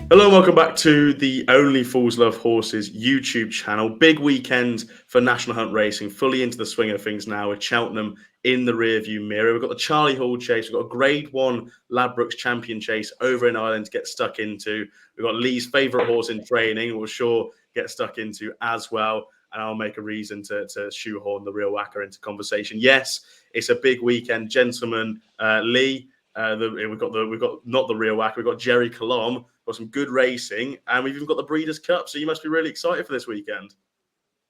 Hello and welcome back to the Only Fools Love Horses YouTube channel. Big weekend for National Hunt Racing, fully into the swing of things now with Cheltenham in the rearview mirror. We've got the Charlie Hall Chase, we've got a Grade 1 Ladbrokes Champion Chase over in Ireland to get stuck into. We've got Lee's favourite horse in training, we'll sure get stuck into as well. And I'll make a reason to shoehorn the real whacker into conversation. Yes, it's a big weekend, gentlemen. Lee, we've got not the real whacker, we've got Gerri Colombe. Got some good racing, and we've even got the Breeders' Cup, so you must be really excited for this weekend.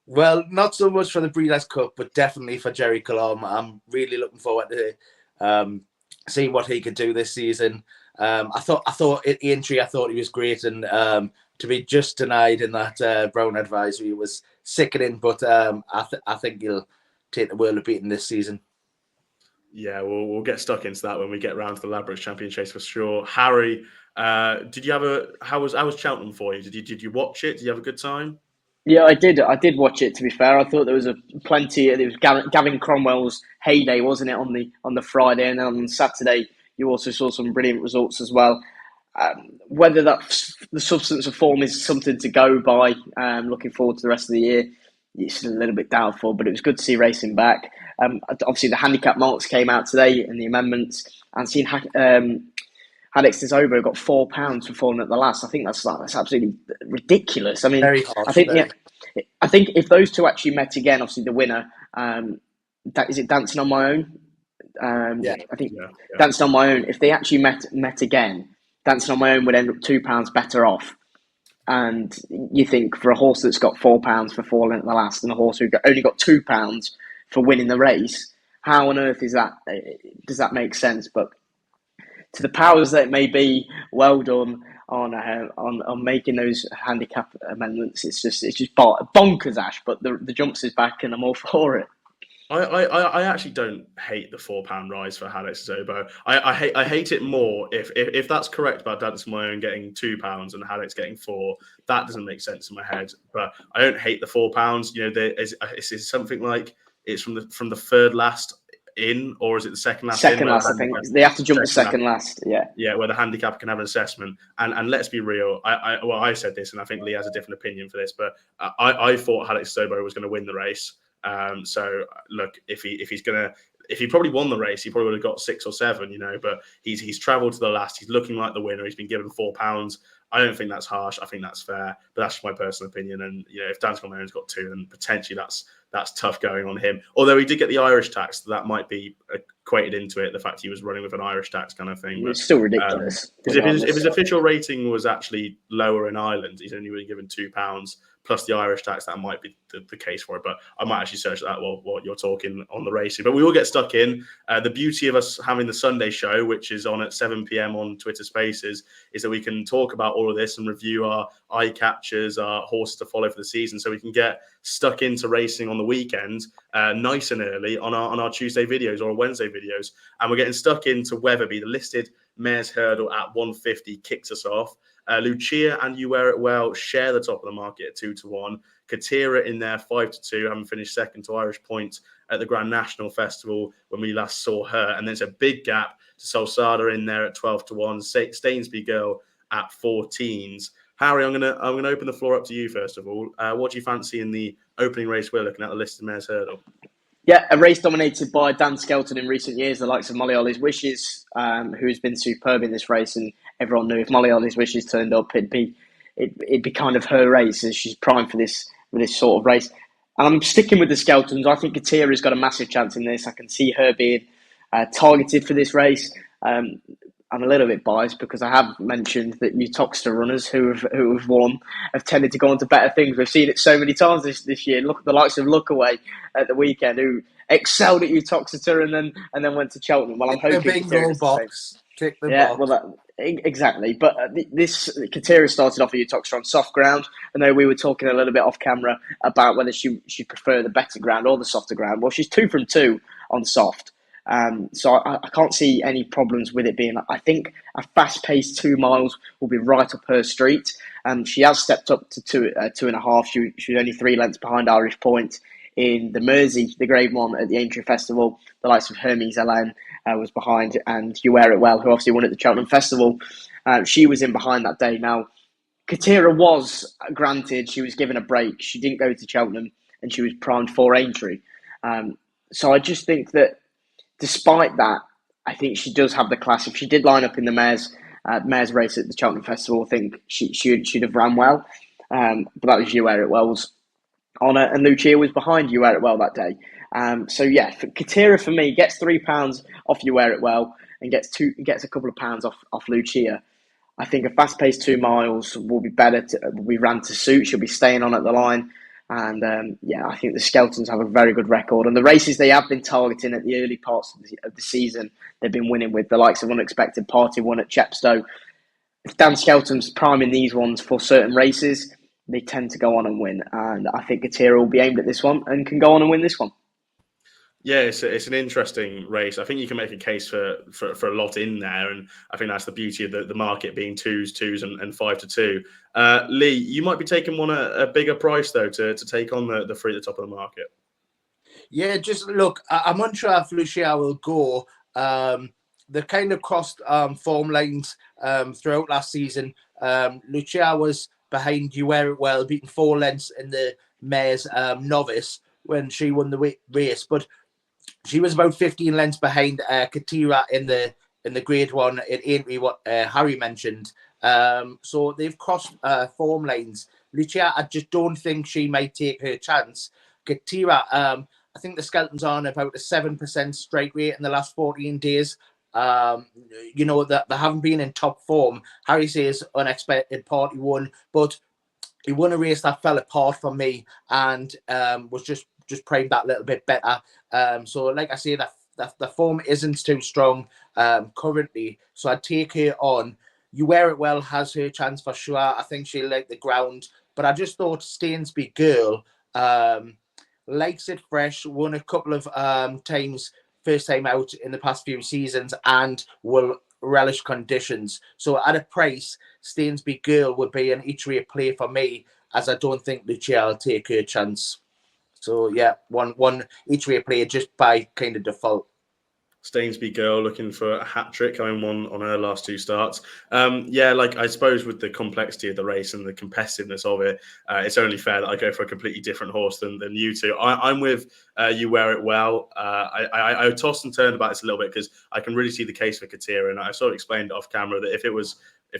Well, not so much for the Breeders' Cup, but definitely for Gerri Colombe. I'm really looking forward to seeing what he could do this season. I thought at the entry, I thought he was great, and to be just denied in that Brown advisory was sickening. But I think he'll take the world of beating this season. Yeah, we'll get stuck into that when we get round to the Ladbrokes Champion Chase for sure. Harry, did you have how was Cheltenham for you? Did you watch it? Did you have a good time? Yeah, I did. I did watch it. To be fair, I thought there was plenty. There was Gavin Cromwell's heyday, wasn't it, on the Friday, and then on Saturday you also saw some brilliant results as well. Whether the substance of form is something to go by, looking forward to the rest of the year, it's a little bit doubtful. But it was good to see racing back. Obviously, the handicap marks came out today and the amendments, and seeing Alex Desobo got £4 for falling at the last. I think that's absolutely ridiculous. I mean, Very harsh, I think if those two actually met again, obviously the winner, is it Dancing on My Own? I think Dancing on My Own. If they actually met again, Dancing on My Own would end up £2 better off. And you think for a horse that's got £4 for falling at the last, and a horse who only got £2 for winning the race, how on earth is that? Does that make sense? But to the powers that may be, well done on making those handicap amendments. It's just bonkers, Ash. But the jumps is back, and I'm all for it. I actually don't hate the £4 rise for Alex Desobo. I hate it more if that's correct about Dancing on My Own getting £2 and Alex getting £4. That doesn't make sense in my head. But I don't hate the £4. You know, it's something like it's from the third last in, or is it the second last? Second last, I think they have to jump the second last. Yeah, where the handicapper can have an assessment. And let's be real. I said this, and I think Lee has a different opinion for this, but I thought Alex Desobo was going to win the race. So look, if he probably won the race, he probably would have got 6 or 7, you know. But he's travelled to the last. He's looking like the winner. He's been given £4. I don't think that's harsh. I think that's fair. But that's just my personal opinion. And you know, if Dancing on My Own's got 2, then potentially that's tough going on him. Although he did get the Irish tax, that might be equated into it. The fact he was running with an Irish tax kind of thing. It's still ridiculous. If his official rating was actually lower in Ireland, he's only really given £2 plus the Irish tax. That might be the case for it. But I might actually search that while you're talking on the racing. But we will get stuck in. The beauty of us having the Sunday show, which is on at 7 p.m. on Twitter Spaces, is that we can talk about all of this and review our eye catchers, our horses to follow for the season, so we can get stuck into racing on the weekend nice and early on our Tuesday videos or Wednesday videos. And we're getting stuck into Wetherby. The listed Mares Hurdle at 150 kicks us off. Lucia and You Wear It Well share the top of the market at 2-1. Katira in there 5-2, having finished second to Irish Point at the Grand National Festival when we last saw her. And then it's a big gap to Solsada in there at 12-1. Stainsby Girl at 14s. Harry, I'm gonna open the floor up to you first of all. What do you fancy in the opening race we're looking at, the listed Mares Hurdle? Yeah, a race dominated by Dan Skelton in recent years, the likes of Molly Ollie's Wishes, who's been superb in this race, and everyone knew if Molly Ollie's Wishes turned up, it'd be kind of her race, as she's primed for this sort of race. And I'm sticking with the Skeltons. I think Katira's got a massive chance in this. I can see her being targeted for this race. I'm a little bit biased because I have mentioned that Utoxeter runners who have won have tended to go on to better things. We've seen it so many times this year. Look at the likes of Lookaway at the weekend, who excelled at Utoxeter and then went to Cheltenham. Well, I'm hoping the bingo box. Tick the box. Well, exactly. But this Katira started off at Utoxeter on soft ground. I know we were talking a little bit off camera about whether she prefer the better ground or the softer ground. Well, she's 2 from 2 on soft. So I can't see any problems with it being. I think a fast-paced 2 miles will be right up her street. She has stepped up to 2.5. She was only 3 lengths behind Irish Point in the Mersey, the Grade 1 at the Aintree Festival. The likes of Hermes Ellen was behind, and You Wear It Well, who obviously won at the Cheltenham Festival. She was in behind that day. Now, Katira was, granted, she was given a break. She didn't go to Cheltenham, and she was primed for Aintree. So I just think that despite that, I think she does have the class. If she did line up in the mares race at the Cheltenham Festival, I think she'd have ran well. But that was You Wear It Well's honour, and Lucia was behind You Wear It Well that day. So yeah, Katira for me gets £3 off You Wear It Well and gets a couple of pounds off Lucia. I think a fast-paced 2 miles will be better. Will be ran to suit. She'll be staying on at the line. And yeah, I think the Skeltons have a very good record. And the races they have been targeting at the early parts of the season, they've been winning with the likes of Unexpected Party, won at Chepstow. If Dan Skelton's priming these ones for certain races, they tend to go on and win. And I think Katira will be aimed at this one and can go on and win this one. Yeah, it's an interesting race. I think you can make a case for a lot in there, and I think that's the beauty of the market being twos, and 5 to 2. Lee, you might be taking one at a bigger price though to take on the three at the top of the market. Yeah, just look, I'm unsure if Lucia will go. The kind of crossed form lines throughout last season. Lucia was behind You Wear It Well, beating 4 lengths in the mare's novice when she won the race, but she was about 15 lengths behind Katira in the Grade 1 at Aintree, what Harry mentioned. So they've crossed form lines. Lucia, I just don't think she might take her chance. Katira, I think the Skeltons are on about a 7% strike rate in the last 14 days. That they haven't been in top form. Harry says Unexpected Party won, but he won a race that fell apart for me and was just primed that little bit better. So like I say, that the form isn't too strong currently. So I'd take her on. You Wear It Well has her chance for sure. I think she'll like the ground. But I just thought Stainsby Girl likes it fresh, won a couple of times, first time out in the past few seasons, and will relish conditions. So at a price, Stainsby Girl would be an each-way play for me, as I don't think Lucia will take her chance. So yeah, one each-way play just by kind of default. Stainsby Girl looking for a hat trick, having won on her last 2 starts. Yeah, like I suppose with the complexity of the race and the competitiveness of it, it's only fair that I go for a completely different horse than you two. I'm with You Wear It Well. I tossed and turned about this a little bit because I can really see the case for Katira, and I sort of explained off camera that if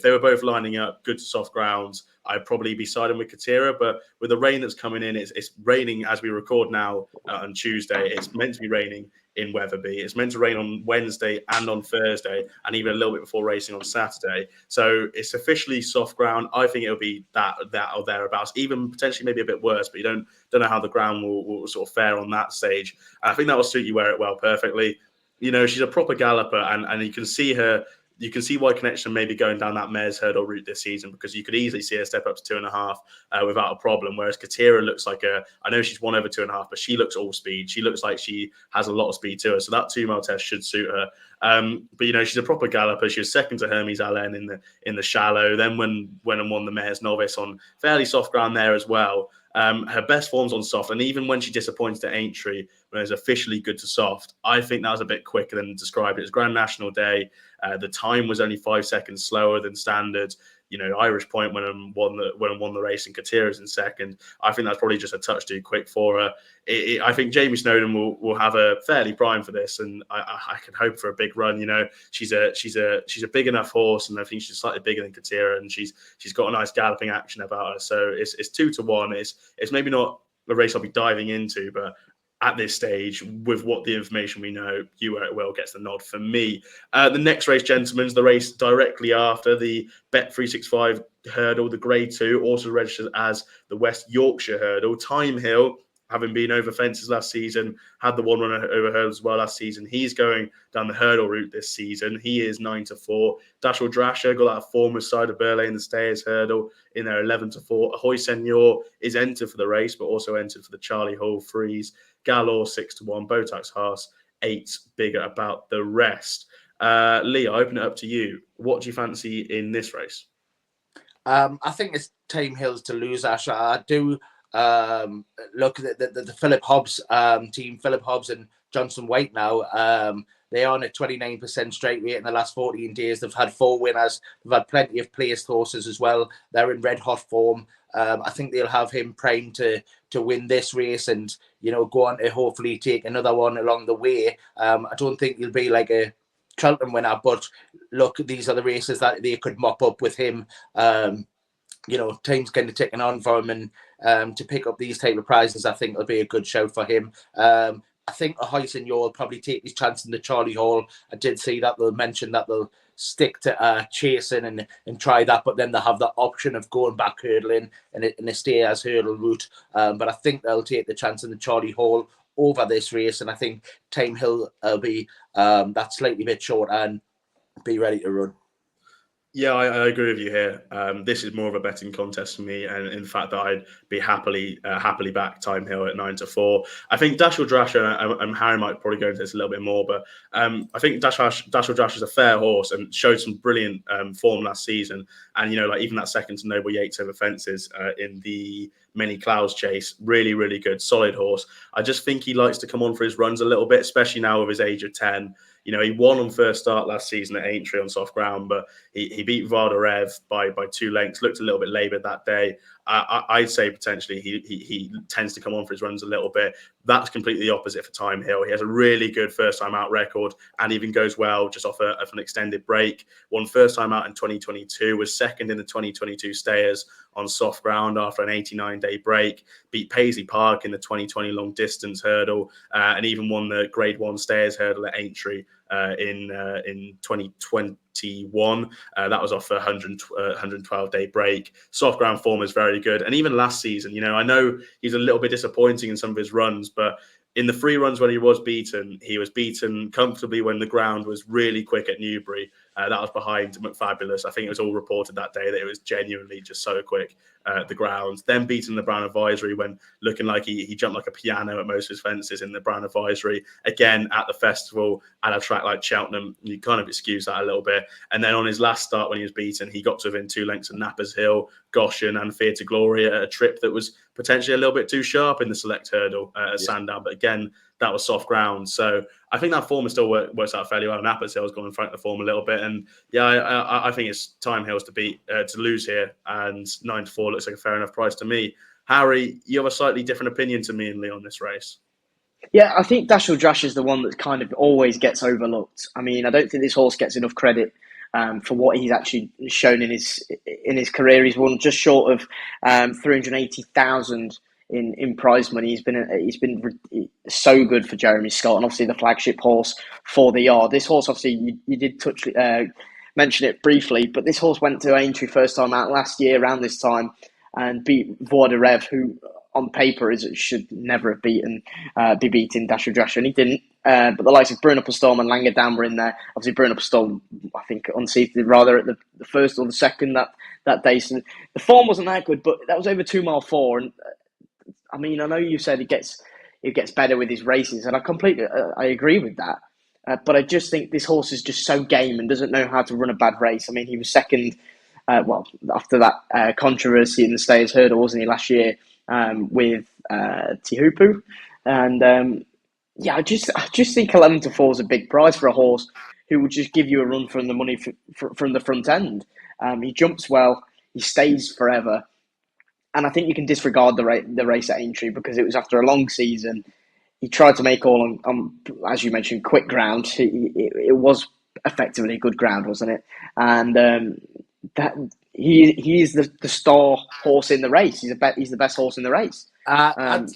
they were both lining up good to soft grounds, I'd probably be siding with Katira. But with the rain that's coming in, it's raining as we record now on Tuesday. It's meant to be raining in Wetherby. It's meant to rain on Wednesday and on Thursday, and even a little bit before racing on Saturday. So it's officially soft ground. I think it'll be that or thereabouts, even potentially maybe a bit worse, but you don't know how the ground will sort of fare on that stage. And I think that will suit You Wear It Well perfectly. You know, she's a proper galloper, and you can see her. You can see why Connection may be going down that mare's hurdle route this season, because you could easily see her step up to 2.5 without a problem. Whereas Katira looks like I know she's won over 2.5, but she looks all speed. She looks like she has a lot of speed to her. So that 2 mile test should suit her. But you know, she's a proper galloper. She was second to Hermes Allen in the shallow. Then won the mare's novice on fairly soft ground there as well. Her best form's on soft, and even when she disappointed at Aintree, when it was officially good to soft, I think that was a bit quicker than described. It was Grand National Day. The time was only 5 seconds slower than standard. You know, Irish Point when won the race, and Katira's in second. I think that's probably just a touch too quick for her. I think Jamie Snowden will have a fairly prime for this, and I can hope for a big run. You know, she's a big enough horse, and I think she's slightly bigger than Katira, and she's got a nice galloping action about her. So it's 2 to 1. It's maybe not a race I'll be diving into, but at this stage, with what the information we know, You Wear It Well gets the nod for me. The next race, gentlemen, is the race directly after the Bet365 hurdle, the Grade 2, also registered as the West Yorkshire hurdle. Time Hill, having been over fences last season, had the one run over hurdles as well last season. He's going down the hurdle route this season. He is 9 to 4. Dashel Drasher got that form with Cider Burley in the Stayers hurdle in there 11 to 4. Ahoy Senor is entered for the race, but also entered for the Charlie Hall Freeze. Galore 6 to 1. Botox Haas 8 bigger about the rest. Lee, I open it up to you. What do you fancy in this race? I think it's Time Hills to lose, Asher. I do Look, the Philip Hobbs team, Philip Hobbs and Johnson White now, they're on a 29% straight rate in the last 14 days. They've had 4 winners. They've had plenty of placed horses as well. They're in red hot form. I think they'll have him primed to win this race and, go on to hopefully take another one along the way. I don't think he'll be like a Cheltenham winner, but look, these are the races that they could mop up with him. Time's kind of ticking on for him, and to pick up these type of prizes, I think it'll be a good show for him. I think a Hoyson will probably take his chance in the Charlie Hall. I did see that they'll mention that they'll stick to chasing and try that, but then they'll have the option of going back hurdling and a stay as hurdle route. But I think they'll take the chance in the Charlie Hall over this race, and I think Time Hill will be that slightly bit short and be ready to run. Yeah, I agree with you here. This is more of a betting contest for me, and in fact, that I'd be happily back Time Hill at 9-4. I think Dashel Drasher, and Harry might probably go into this a little bit more, but I think Dashel Drasher is a fair horse and showed some brilliant form last season. And even that second to Noble Yates over fences in the Many Clouds Chase, really, really good, solid horse. I just think he likes to come on for his runs a little bit, especially now with his age of 10. He won on first start last season at Aintree on soft ground, but he beat Vardarev by 2 lengths, looked a little bit laboured that day. I'd say potentially he tends to come on for his runs a little bit. That's completely the opposite for Time Hill. He has a really good first time out record and even goes well just off an extended break. Won first time out in 2022, was second in the 2022 Stayers on soft ground after an 89-day break, beat Paisley Park in the 2020 long distance hurdle, and even won the Grade 1 Stayers hurdle at Aintree in 2021. That was off a 112-day break. Soft ground form is very good. And even last season, I know he's a little bit disappointing in some of his runs, but in the 3 runs when he was beaten comfortably when the ground was really quick at Newbury. That was behind McFabulous. I think it was all reported that day that it was genuinely just so quick, the ground. Then beaten the Brown Advisory when looking like he jumped like a piano at most of his fences in the Brown Advisory. Again, at the festival, at a track like Cheltenham, you kind of excuse that a little bit. And then on his last start when he was beaten, he got to within 2 lengths of Nappers Hill, Goshen and Fear to Glory at a trip that was potentially a little bit too sharp in the select hurdle at Sandown. But again, that was soft ground. So I think that form still works out fairly well. Nappers Hill's gone in front of the form a little bit. And I think it's Time Hills to lose here. And 9-4 looks like a fair enough price to me. Harry, you have a slightly different opinion to me and Lee on this race. Yeah, I think Dashel Drash is the one that kind of always gets overlooked. I mean, I don't think this horse gets enough credit for what he's actually shown in his career. He's won just short of 380,000 in prize money. He's been so good for Jeremy Scott, and obviously the flagship horse for the yard. This horse, obviously, you did mention it briefly, but this horse went to Aintree first time out last year around this time and beat Vordarev, who on paper should never have be beating Dashel Drasher, and he didn't. But the likes of Bruno Storm and Langerdam were in there. Obviously, Bruno Storm, I think, unseated rather at the first or the second that day. So the form wasn't that good, but that was over 2 mile 4. And I mean, I know you said it gets better with his races, and I agree with that. But I just think this horse is just so game and doesn't know how to run a bad race. I mean, he was second, after that controversy in the Stayers hurdle, wasn't he, last year with Tihupu? And I just think 11-4 is a big price for a horse who will just give you a run from the money from the front end. He jumps well, he stays forever. And I think you can disregard the race at Aintree because it was after a long season. He tried to make all on as you mentioned, quick ground. It was effectively good ground, wasn't it? And that he's the star horse in the race. He's the best horse in the race. Can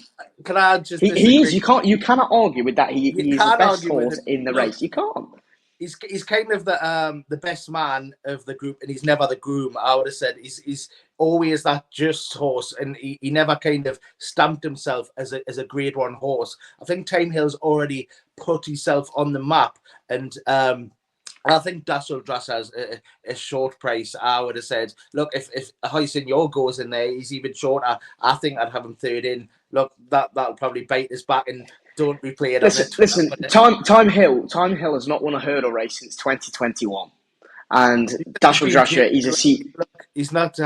I just? He is. You cannot argue with that. He's the best horse in the race. You can't. He's kind of the best man of the group, and he's never the groom. I would have said he's always that just horse, and he never kind of stamped himself as a Grade 1 horse. I think Time Hill's already put himself on the map, and I think Dashel Drash has a short price. I would have said, look, if Hoyson goes in there, he's even shorter. I think I'd have him third in. Look, that'll probably bite us back, and don't replay it. Listen. Time Hill has not won a hurdle race since 2021, and Dashel Drasher, he's not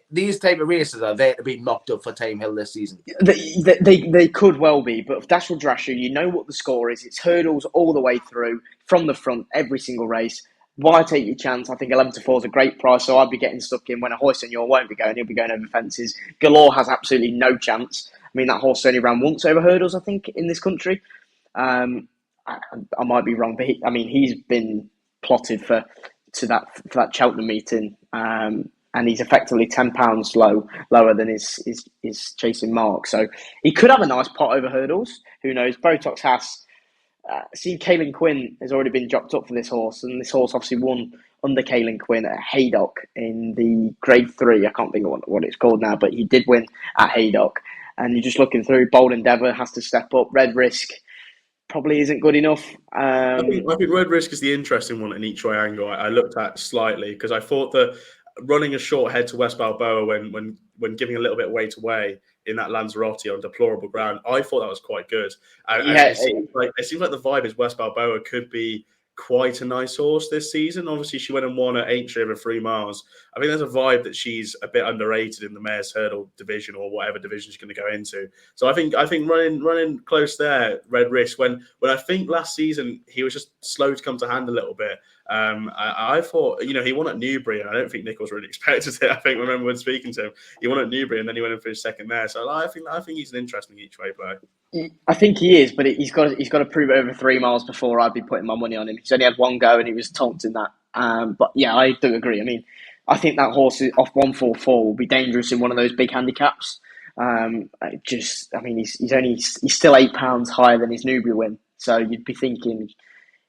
these type of races are there to be mocked up for Time Hill this season. They could well be, but Dash or Drasher, you know what the score is. It's hurdles all the way through, from the front, every single race. Why take your chance? I think 11-4 is a great price, so I'd be getting stuck in when a horse Senor won't be going. He'll be going over fences. Galore has absolutely no chance. I mean, that horse only ran once over hurdles, I think, in this country. I might be wrong, but he's been plotted for that Cheltenham meeting, and he's effectively £10 lower than his chasing mark. So he could have a nice pot over hurdles. Who knows? Botox has. See, Caelan Quinn has already been dropped up for this horse, and this horse obviously won under Caelan Quinn at Haydock in the Grade 3. I can't think of what it's called now, but he did win at Haydock. And you're just looking through, Bold Endeavour has to step up. Red Risk probably isn't good enough. I think Red Risk is the interesting one in each way angle. I looked at slightly because I thought that running a short head to West Balboa when giving a little bit weight away in that Lanzarote on deplorable ground, I thought that was quite good. It seems like the vibe is West Balboa could be quite a nice horse this season. Obviously, she went and won at Aintree over 3 miles. I think there's a vibe that she's a bit underrated in the mare's hurdle division or whatever division she's going to go into. So I think running close there, Red Risk. When I think last season he was just slow to come to hand a little bit. I thought, he won at Newbury, and I don't think Nichols really expected it. I remember when speaking to him, he won at Newbury, and then he went in for his second there. So I think he's an interesting each way player. I think he is, but he's got to prove it over 3 miles before I'd be putting my money on him. He's only had one go, and he was taunting that. But yeah, I do agree. I mean, I think that horse off 144 will be dangerous in one of those big handicaps. He's still £8 higher than his Newbury win, so you'd be thinking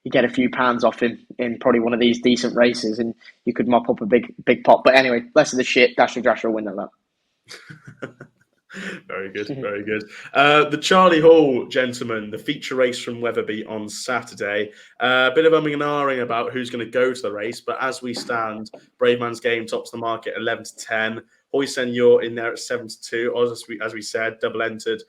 you get a few pounds off him in probably one of these decent races, and you could mop up a big pot. But anyway, less of the shit. Dasher will win at that. Very good, very good. The Charlie Hall, gentlemen, the feature race from Wetherby on Saturday. A bit of umming and ahhing about who's going to go to the race, but as we stand, Bravemansgame tops the market 11-10. Hoy Senor in there at 7-2. As we said, double entered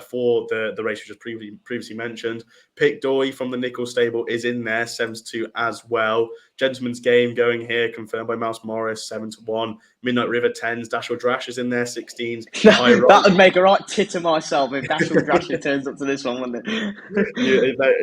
for the race which was previously mentioned. Pick Doy from the Nichols stable is in there, 7-2 as well. Gentleman's Game going here, confirmed by Mouse Morris, 7-1. Midnight River 10s. Dash or Drash is in there, 16s. That would make a right tit of myself if Dash or Drash turns up to this one, wouldn't it?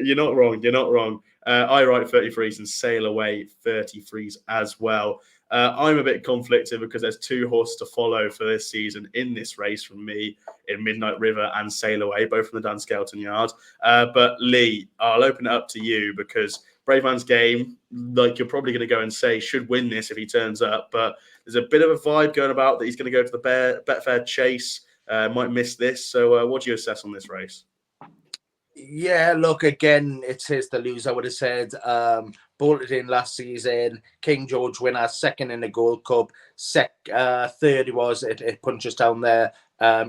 You're not wrong. You're not wrong. I write 33s and Sail Away 33s as well. I'm a bit conflicted because there's 2 horses to follow for this season in this race from me in Midnight River and Sail Away, both from the Dan Skelton yard. But Lee, I'll open it up to you because Bravemansgame, like you're probably going to go and say, should win this if he turns up. But there's a bit of a vibe going about that he's going to go to the Betfair Chase, might miss this. So what do you assess on this race? Yeah, look, again, it's his to lose, I would have said. Bolted in last season, King George winner, second in the Gold Cup, third he was at Punchestown there.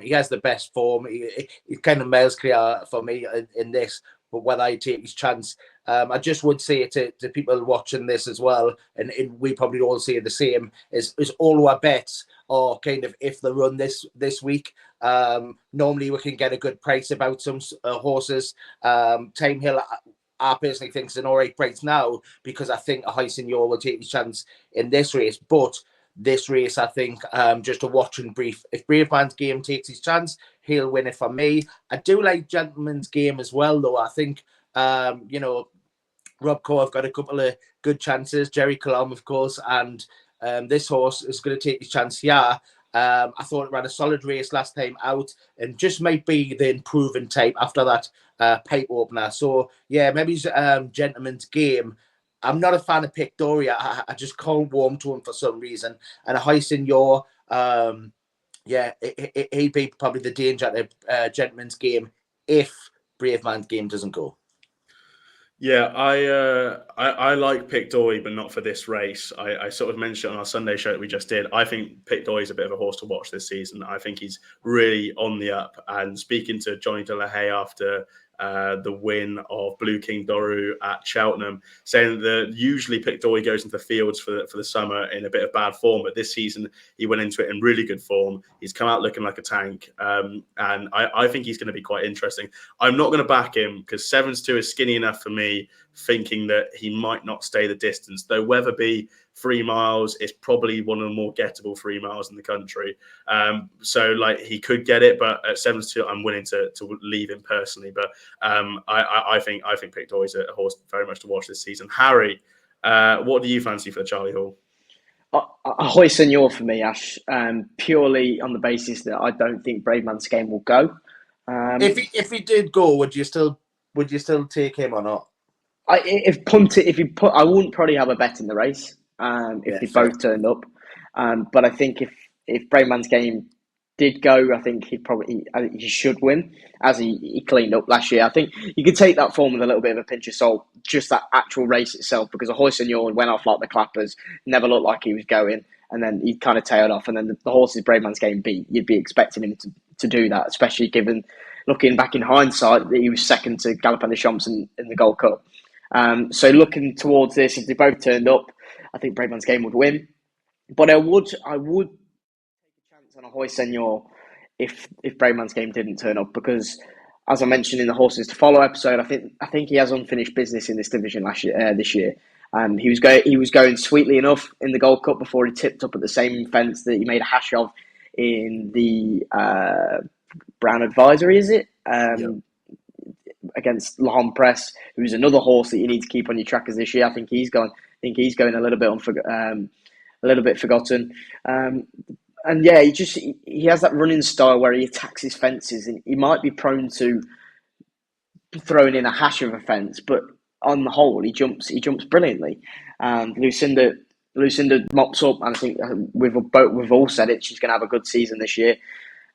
He has the best form. He kind of miles clear for me in this, but whether I take his chance, I just would say it to people watching this as well, and we probably all say the same, is all our bets are kind of if they run this week. Normally we can get a good price about some horses. Time Hill, I personally think is an all right price now because I think a High Senor will take his chance in this race. But this race, I think, just a watching brief. If Bravemansgame takes his chance, he'll win it for me. I do like Gentleman's Game as well, though. I think, Rob Coe have got a couple of good chances. Gerri Colombe, of course, and this horse is going to take his chance here. I thought it ran a solid race last time out and just might be the improving type after that pipe opener. So, yeah, maybe Gentleman's Game. I'm not a fan of Pick Dory. I just can't warm to him for some reason. And a High Senor, he'd be probably the danger at the Gentleman's Game if Bravemansgame doesn't go. Yeah, I like Pick Doy, but not for this race. I sort of mentioned on our Sunday show that we just did. I think Pick Doy is a bit of a horse to watch this season. I think he's really on the up. And speaking to Johnny Delahaye after the win of Blue King Doru at Cheltenham, saying that usually Pick Doy goes into the fields for the summer in a bit of bad form, but this season he went into it in really good form. He's come out looking like a tank, and I think he's going to be quite interesting. I'm not going to back him because 7-2 is skinny enough for me, thinking that he might not stay the distance. Though Wetherby 3 miles. It's probably one of the more gettable 3 miles in the country. So like he could get it, but at 7-2, I'm willing to leave him personally. But I think Pick Doy is a horse very much to watch this season. Harry, what do you fancy for the Charlie Hall? Ahoy Senor for me, Ash, purely on the basis that I don't think Bravemansgame will go. If he did go, would you still take him or not? I wouldn't probably have a bet in the race if they both turned up. But I think if Bravemansgame did go, I think he should win, as he cleaned up last year. I think you could take that form with a little bit of a pinch of salt, just that actual race itself, because Ahoy Senor went off like the clappers, never looked like he was going, and then he kind of tailed off. And then the horses Bravemansgame beat, you'd be expecting him to do that, especially given, looking back in hindsight, that he was second to Galopin Des Champs in the Gold Cup. So looking towards this, if they both turned up, I think Bravemansgame would win. But I would take a chance on Ahoy Senor if Bravemansgame didn't turn up, because as I mentioned in the Horses to Follow episode, I think he has unfinished business in this division this year. He was going sweetly enough in the Gold Cup before he tipped up at the same fence that he made a hash of in the Brown Advisory, is it? Against L'Homme Presse, who's another horse that you need to keep on your trackers this year. I think he's going a little bit forgotten. And yeah, he has that running style where he attacks his fences, and he might be prone to throwing in a hash of a fence, but on the whole, he jumps brilliantly. And Lucinda mops up, and I think we've all said it. She's going to have a good season this year.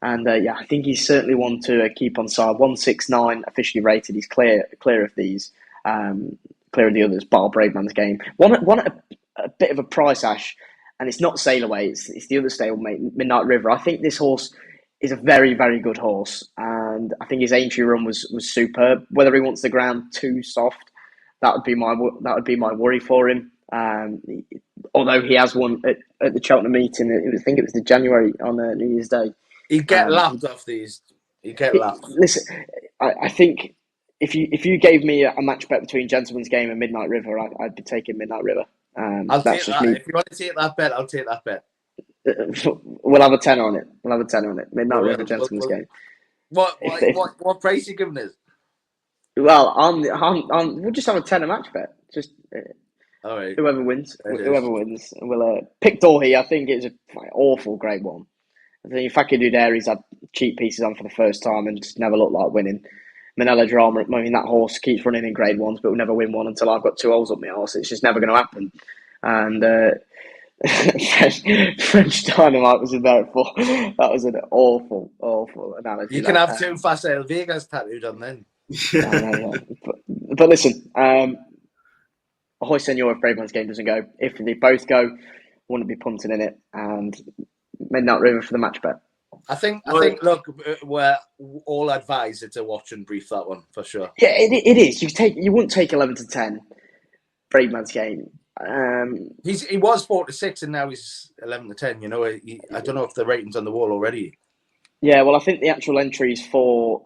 And I think he's certainly one to keep on side. 169 officially rated. He's clear of these, clear of the others. Bar Bravemansgame. One at a bit of a price, Ash, and it's not Sail Away. It's the other stablemate, Midnight River. I think this horse is a very, very good horse, and I think his entry run was superb. Whether he wants the ground too soft, that would be my worry for him. Although he has won at the Cheltenham meeting, I think it was the January on New Year's Day. He'd get lapped off these. He'd get lapped. Listen, I think if you gave me a match bet between Gentleman's Game and Midnight River, I'd be taking Midnight River. I'll take that. If you want to take that bet, I'll take that bet. We'll have a tenner on it. Midnight River, Gentleman's Game. What price are you giving us? Well, we'll just have a tenner match bet. Just all right. Whoever wins, we'll pick Dorhy. I think it's an awful Grade 1. I think Fakir Duderi's had cheap pieces on for the first time and just never looked like winning. Manila Drama, I mean, that horse keeps running in Grade 1s, but will never win one until I've got 2 holes up my horse. It's just never going to happen. And French Dynamite was in there for. That was an awful analogy. You can have 2 Facile Vegas tattooed on then. No. But listen, Ahoy Senor if Bravemansgame doesn't go. If they both go, wouldn't be punting in it. And Midnight River for the match bet. I think. Look, we're all advised to watch and brief that one for sure. Yeah, it is. You wouldn't take 11 to 10. Bravemansgame. He was 4 to 6, and now he's 11 to 10. You know, I don't know if the rating's on the wall already. Yeah, well, I think the actual entries for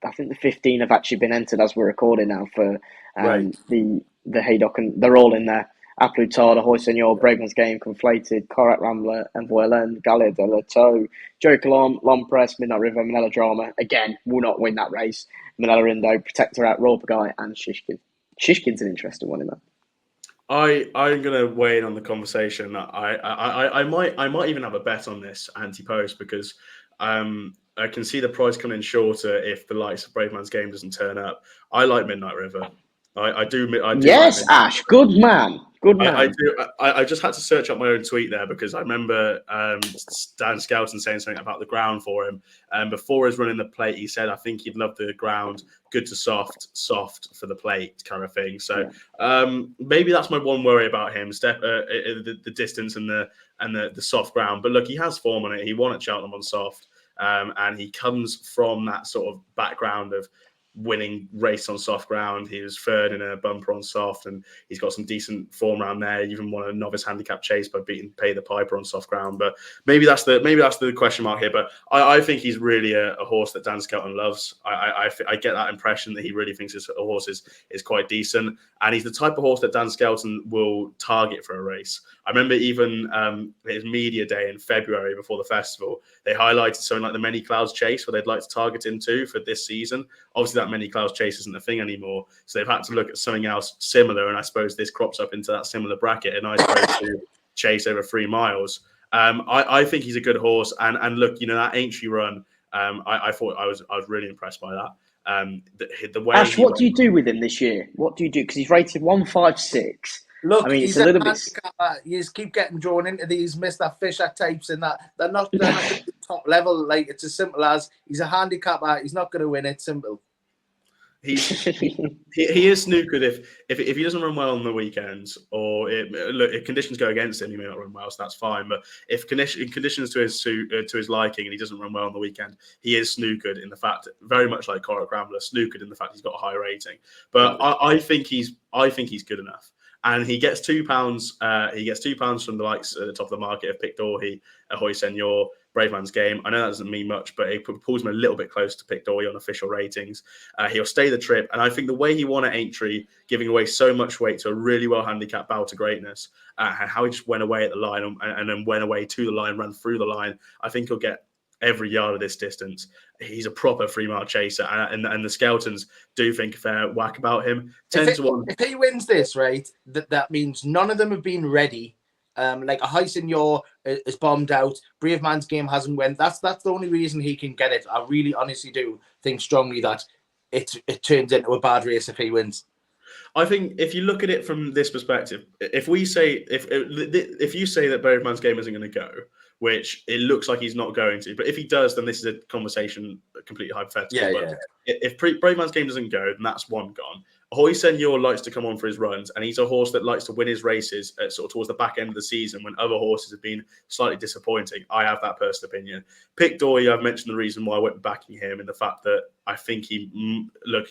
I think the 15 have actually been entered as we're recording now for the Haydock, and they're all in there. Aplutard, Ahoy Senor, Bravemansgame, Conflated, Korak Rambler, Envoy Len, Galia de la Toe, Gerri Colombe, L'Homme Presse, Midnight River, Manila Drama. Again, will not win that race. Manila Indo, Protector Out, Royal Guy, and Shishkin. Shishkin's an interesting one in that. I'm gonna weigh in on the conversation. I might even have a bet on this anti-post because I can see the price coming in shorter if the likes of Bravemansgame doesn't turn up. I like Midnight River. I do. Yes, like Ash. Good man. I do. I just had to search up my own tweet there because I remember Dan Skelton saying something about the ground for him. Before his running the plate, he said, I think he'd love the ground, good to soft for the plate kind of thing. So maybe that's my one worry about him, the distance and the soft ground. But look, he has form on it. He won at Cheltenham on soft. And he comes from that sort of background of winning race on soft ground. He was third in a bumper on soft, and he's got some decent form around there. He even won a novice handicap chase by beating Pay the Piper on soft ground. But maybe that's the question mark here. But I think he's really a horse that Dan Skelton loves. I get that impression that he really thinks his horse is quite decent, and he's the type of horse that Dan Skelton will target for a race. I remember even his media day in February before the festival, they highlighted something like the Many Clouds Chase where they'd like to target him to for this season. Obviously, that Many Clouds Chase isn't a thing anymore, so they've had to look at something else similar, and I suppose this crops up into that similar bracket, and I suppose to chase over 3 miles. I think he's a good horse, and look, that Aintree run, I thought I was really impressed by that. The way Ash, what do you do with him this year? What do you do? Because he's rated 156. Look, I mean, it's a little bit. You just keep getting drawn into these Mr. Fisher types, and that they're not at the top level. Like, it's as simple as he's a handicapper. He's not going to win. It's simple. He is snookered if he doesn't run well on the weekends, or if conditions go against him, he may not run well, so that's fine. But if conditions to his liking and he doesn't run well on the weekend, he is snookered in the fact, very much like Corrick Rambler, snookered in the fact he's got a high rating. But I think he's good enough. And he gets £2. He gets £2 from the likes at the top of the market of Pic D'Orhy, Ahoy Senor, Bravemansgame. I know that doesn't mean much, but it pulls him a little bit close to Pic D'Orhy on official ratings. He'll stay the trip, and I think the way he won at Aintree, giving away so much weight to a really well handicapped bow to greatness, and how he just went away at the line and then went away to the line, ran through the line. I think he'll get every yard of this distance. He's a proper 3-mile chaser, and the Skeltons do think a fair whack about him. 10-1. If he wins this, right, that means none of them have been ready. Like a High Senor is bombed out. Bravemansgame hasn't went. That's the only reason he can get it. I really honestly do think strongly that it turns into a bad race if he wins. I think if you look at it from this perspective, if you say that Bravemansgame isn't going to go, which it looks like he's not going to, but if he does, then this is a conversation completely hypothetical. Yeah. If Bravemansgame doesn't go, then that's one gone. Ahoy Senor likes to come on for his runs, and he's a horse that likes to win his races sort of towards the back end of the season when other horses have been slightly disappointing. I have that personal opinion. Pic D'Orhy, I've mentioned the reason why I went backing him, and the fact that I think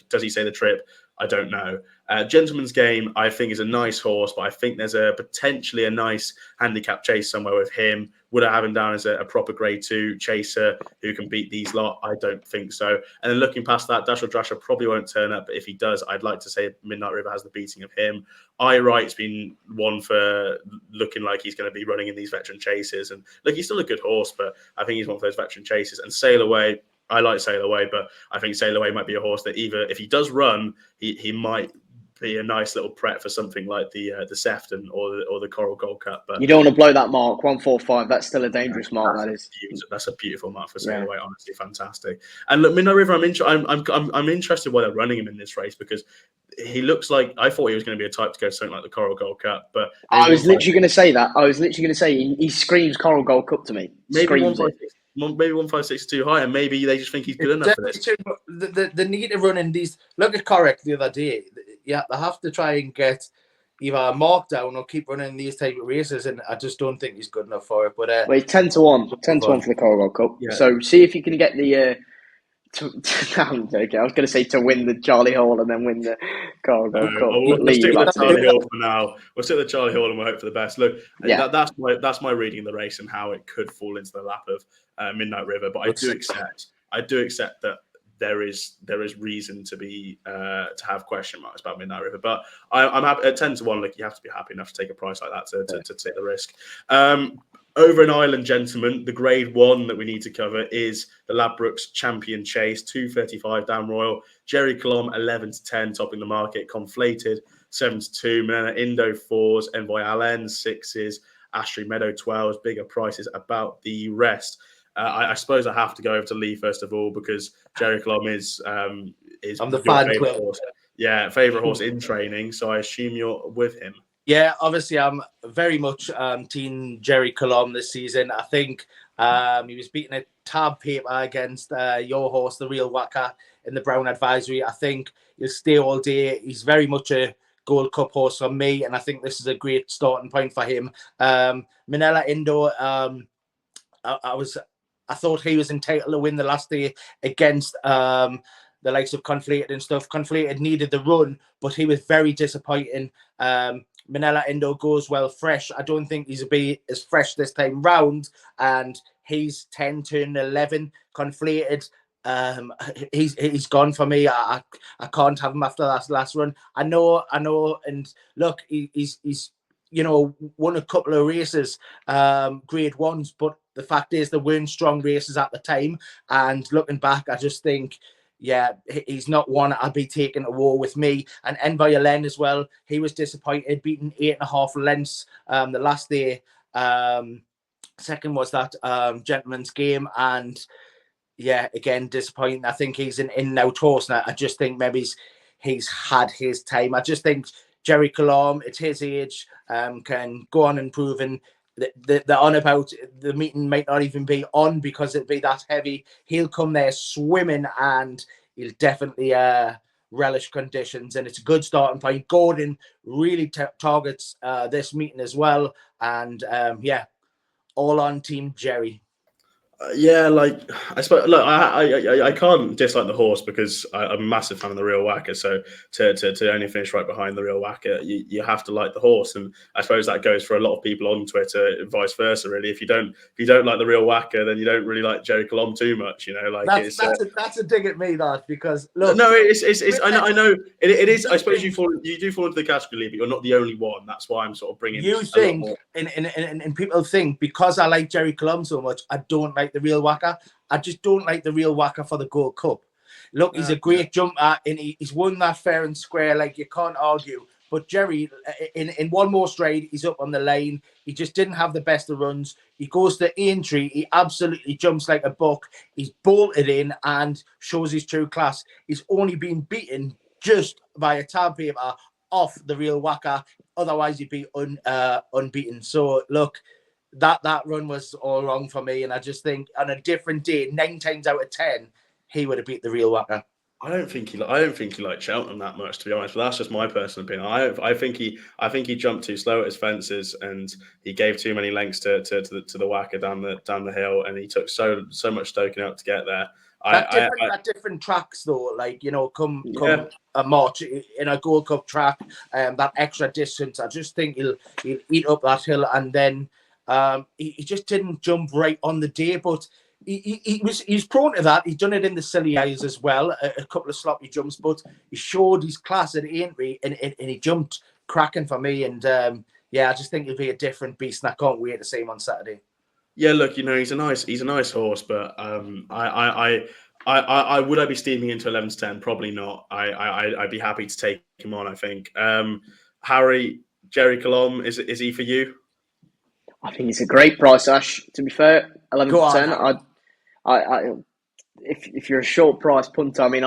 does he say the trip? I don't know. Gentleman's Game, I think, is a nice horse, but I think there's potentially a nice handicap chase somewhere with him. Would I have him down as a proper grade 2 chaser who can beat these lot? I don't think so. And then looking past that, Dash or Drasher probably won't turn up, but if he does, I'd like to say Midnight River has the beating of him. Right's been one for looking like he's going to be running in these veteran chases. And look, he's still a good horse, but I think he's one of those veteran chases. And Sail Away, I like Sail Away, but I think Sail Away might be a horse that either, if he does run, he might be a nice little prep for something like the Sefton or the Coral Gold Cup. But you don't want to blow that mark, 145. That's still a dangerous mark. That's a beautiful mark for Sail Away. Honestly, fantastic. And look, Midnight River, I'm interested why they're running him in this race, because he looks like, I thought he was going to be a type to go to something like the Coral Gold Cup. But I was literally going to say that. He screams Coral Gold Cup to me. Maybe 156 is too high, and maybe they just think he's good enough for this. The need to run in these. Look at Corrick the other day. Yeah, they have to try and get either a mark down or keep running these type of races, and I just don't think he's good enough for it. But he's 10-1, 10-1 for the Coral Gold Cup. Yeah. So see if you can get the. I'm joking. I was going to say to win the Charlie Hall and then win the Coral Gold Cup. We'll stick with Charlie Hall for now. We'll stick with Charlie Hall and we'll hope for the best. Look, that's my reading of the race and how it could fall into the lap of Midnight River. But I do accept that there is reason to be to have question marks about Midnight River. But I'm happy at 10-1. Look, you have to be happy enough to take a price like that to take the risk. Over an Island, gentlemen, the grade 1 that we need to cover is the Ladbrokes Champion Chase, 235 down Royal. Gerri Colombe, 11-10, topping the market. Conflated, 7-2. Manana Indo, 4s. Envoy Allen, 6s. Astrid Meadow, 12s. Bigger prices about the rest. I suppose I have to go over to Lee first of all, because Gerri Colombe is I'm the fan club. Horse. Yeah, favourite horse in training. So I assume you're with him. Yeah, obviously, I'm very much team Gerri Colombe this season. I think he was beating a tab paper against your horse, the Real Wacker, in the Brown Advisory. I think he'll stay all day. He's very much a Gold Cup horse for me, and I think this is a great starting point for him. Manila Indo, I thought he was entitled to win the last day against the likes of Conflated and stuff. Conflated needed the run, but he was very disappointing. Manila Endo goes well fresh. I don't think he's a be as fresh this time round, and he's 10 turn 11. Conflated, he's gone for me. I can't have him after that last run. I know, and look, he's won a couple of races, grade ones, but the fact is there weren't strong races at the time. And looking back, I just think, yeah, he's not one I'd be taking to war with me. And Envoyalen as well, he was disappointed, beaten 8.5 lengths the last day. Second was that Gentleman's Game, and yeah, again, disappointing. I think he's an in-and-out horse now. I just think maybe he's had his time. I just think Gerri Colombe, at his age, can go on improving. The on about the meeting might not even be on because it'd be that heavy. He'll come there swimming, and he'll definitely relish conditions. And it's a good starting point. Gordon really targets this meeting as well. And yeah, all on Team Gerri. Yeah, like I suppose. Look, I can't dislike the horse because I'm a massive fan of the Real Whacker. So to only finish right behind the Real Whacker, you have to like the horse, and I suppose that goes for a lot of people on Twitter, and vice versa. Really, if you don't like the Real Whacker, then you don't really like Gerri Colombe too much. Like that's a dig at me, that, because look, no, it's I know it is. I suppose you do fall into the category, but you're not the only one. That's why I'm sort of bringing. You think, and people think because I like Gerri Colombe so much, I don't like the Real Whacker. I just don't like the Real Whacker for the Gold Cup. Look, he's a great jumper, and he's won that fair and square. Like, you can't argue. But Gerri, in one more stride, he's up on the line. He just didn't have the best of runs. He goes to Aintree. He absolutely jumps like a buck. He's bolted in and shows his true class. He's only been beaten just by a tab paper off the Real Whacker. Otherwise, he'd be unbeaten. So, look, that run was all wrong for me. And I just think on a different day, 9 times out of 10, he would have beat the Real Whacker. I don't think he liked Cheltenham that much, to be honest. But that's just my personal opinion. I think he jumped too slow at his fences, and he gave too many lengths to the Whacker down the hill, and he took so much stoking up to get there. At different tracks though, like, come a March in a Gold Cup track, that extra distance, I just think he'll eat up that hill, and then he just didn't jump right on the day, but he's prone to that. He's done it in the Silly Eyes as well, a couple of sloppy jumps, but he showed his class at Aintree, and he jumped cracking for me. And I just think he'll be a different beast, and I can't wait to see him on Saturday. Yeah, look, he's a nice horse, but I would I be steaming into 11 to 10? Probably not. I'd be happy to take him on, I think. Harry, Gerri Colombe, is he for you? I think it's a great price, Ash. To be fair, 11 to 10. If you're a short price punter, I mean,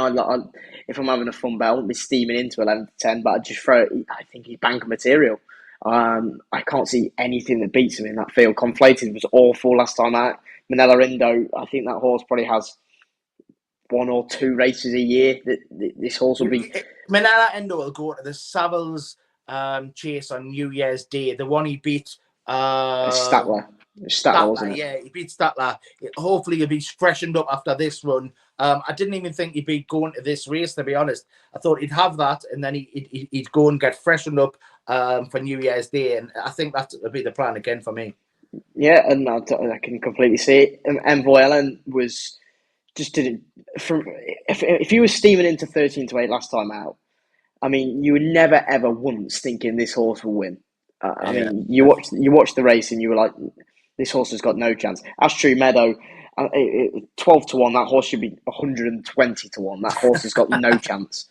if I'm having a fun bet, I won't be steaming into 11 to 10, but I'd just throw it. I think he's bank material. I can't see anything that beats him in that field. Conflated was awful last time out. Manila Indo, I think that horse probably has 1 or 2 races a year. This horse will be. Manila Indo will go to the Savills chase on New Year's Day. The one he beat. Statler, wasn't it? Yeah, he beat Statler. Hopefully he'll be freshened up after this run. I didn't even think he'd be going to this race, to be honest. I thought he'd have that, and then he'd go and get freshened up for New Year's Day, and I think that would be the plan again for me. Yeah, and I can completely see it. Envoy Ellen was just if he was steaming into 13 to 8 last time out, I mean, you were never ever once thinking this horse will win. I mean, you watched the race and you were like, this horse has got no chance. Astro Meadow, 12 to 1, that horse should be 120 to 1. That horse has got no chance.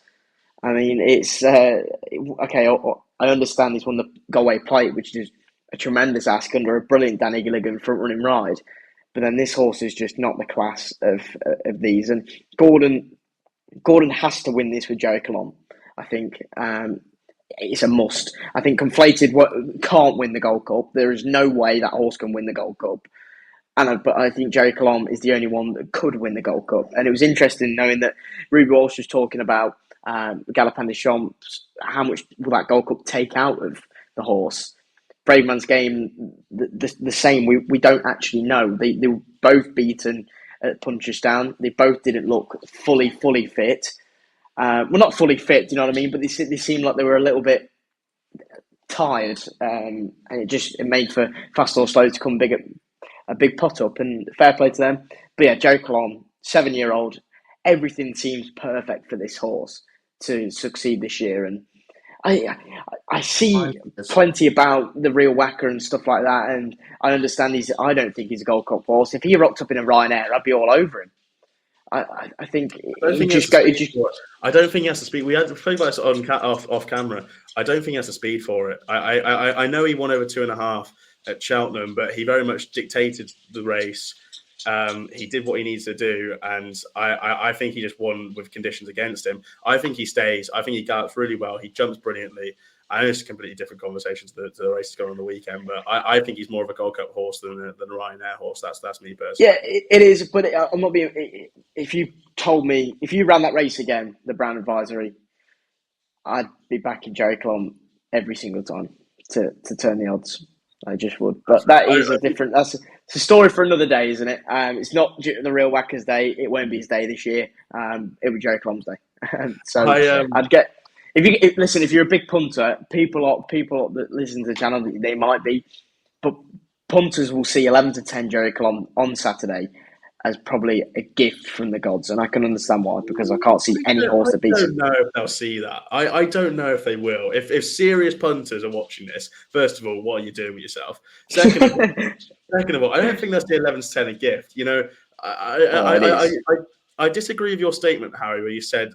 I mean, it's okay. I understand he's won the Galway Plate, which is a tremendous ask under a brilliant Danny Gilligan front running ride. But then this horse is just not the class of these. And Gordon has to win this with Gerri Colombe. I think it's a must. I think Conflated can't win the Gold Cup. There is no way that horse can win the Gold Cup. But I think Gerri Colombe is the only one that could win the Gold Cup. And it was interesting knowing that Ruby Walsh was talking about Galopin des Champs. How much will that Gold Cup take out of the horse? Bravemansgame, the same. We don't actually know. They were both beaten at Punchestown. They both didn't look fully fit. Well, not fully fit, do you know what I mean? But they seemed like they were a little bit tired, and it made for Fast or Slow to come a big pot up, and fair play to them. But yeah, Gerri Colombe, 7-year-old, everything seems perfect for this horse to succeed this year, and I see plenty about the real whacker and stuff like that, and I understand I don't think he's a Gold Cup horse. If he rocked up in a Ryanair, I'd be all over him. I think I don't think he has to speed. We had to play about this off camera. I don't think he has the speed for it. I know he won over 2.5 at Cheltenham, but he very much dictated the race. He did what he needs to do, and I think he just won with conditions against him. I think he stays. I think he gallops really well. He jumps brilliantly. I know it's a completely different conversation to the races going on the weekend, but I think he's more of a Gold Cup horse than a Ryanair horse. That's me personally. Yeah, it is. But I'm not being. If you ran that race again, the Brown Advisory, I'd be backing Gerri Colombe every single time to turn the odds. I just would. But that's it's a story for another day, isn't it? It's not the real Whackers Day. It won't be his day this year. It'll be Gerri Colombe's day. So I'd get. If you're a big punter, people that listen to the channel, they might be, but punters will see 11 to 10 Gerri Colombe on Saturday as probably a gift from the gods, and I can understand why, because I can't see any horse that beats him. I don't know if they'll see that. I don't know if they will. If serious punters are watching this, first of all, what are you doing with yourself? Second of all, I don't think that's the 11 to 10 a gift. You know, I disagree with your statement, Harry, where you said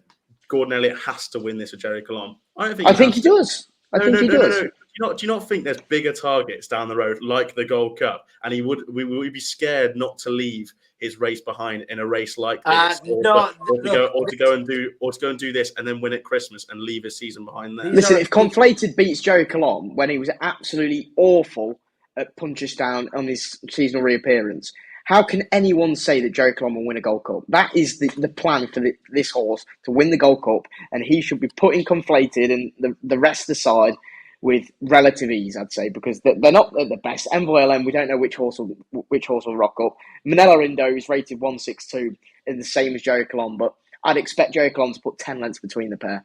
Gordon Elliott has to win this with Gerri Colombe. I think he does. I think he does. No. Do you not think there's bigger targets down the road, like the Gold Cup, and we would be scared not to leave his race behind in a race like this, or to go and do this and then win at Christmas and leave his season behind there? Listen, if Conflated beats Gerri Colombe when he was absolutely awful at Punchestown on his seasonal reappearance, how can anyone say that Gerri Colombe will win a Gold Cup? That is the plan for this horse, to win the Gold Cup, and he should be putting Conflated and the rest aside with relative ease, I'd say, because they're not the best. Envoy LM, we don't know which horse will rock up. Manila Indo is rated 162, is the same as Gerri Colombe, but I'd expect Gerri Colombe to put 10 lengths between the pair.